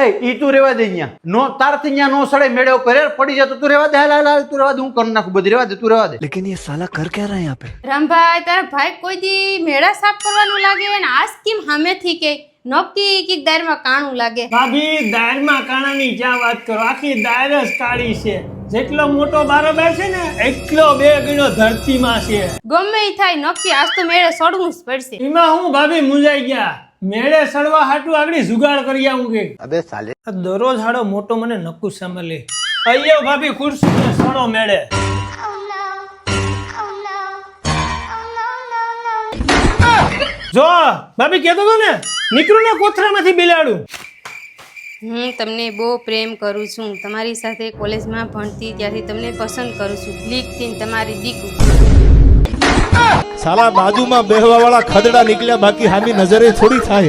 ઈ તું રેવા દે અહીંયા નો તારથી અહીંયા નો સડે મેળો કરે પડી જાય તો તું રેવા દે હાલ તું રેવા દે હું કરી નાખું બધી રેવા દે તું રેવા દે लेकिन ये साला कर क्या रहा है यहाँ पे રામભાઈ તારા ભાઈ કોઈ દી મેળા સાફ કરવાનું લાગે ને આ સ્કીમ સામેથી કે નોકી કીક દાયરમાં કાણું લાગે ભાભી દાયરમાં કાણાની ક્યાં વાત કરો આખી દાયર જ કાળી છે જેટલો મોટો બારોબાર છે ને એટલો 2 ગણો ધરતીમાં છે ગમે ઈ થાય નોકી આજ તો મેળે સડવું જ પડશે એમાં હું ભાભી મુંજાઈ ગયા મેળે સડવા હાટું આગળ જુગાડ કરી આવું કે અબે સાલે દરરોજ હાડો મોટો મને નકુ સાંભળે અయ్యో ભાભી ખુરશી ને સડો મેળે જો ભાભી કહેતો તો ને નીકળું ને કોથરામાંથી બિલાડું હું તમને બહુ પ્રેમ કરું છું તમારી સાથે કોલેજમાં ભણતી ત્યારથી તમને પસંદ કરું છું લીકથી તમારી દીકુ साला बाजू में बेहवा वाला खदड़ा निकलिया बाकी हामी नजरे थोड़ी थाय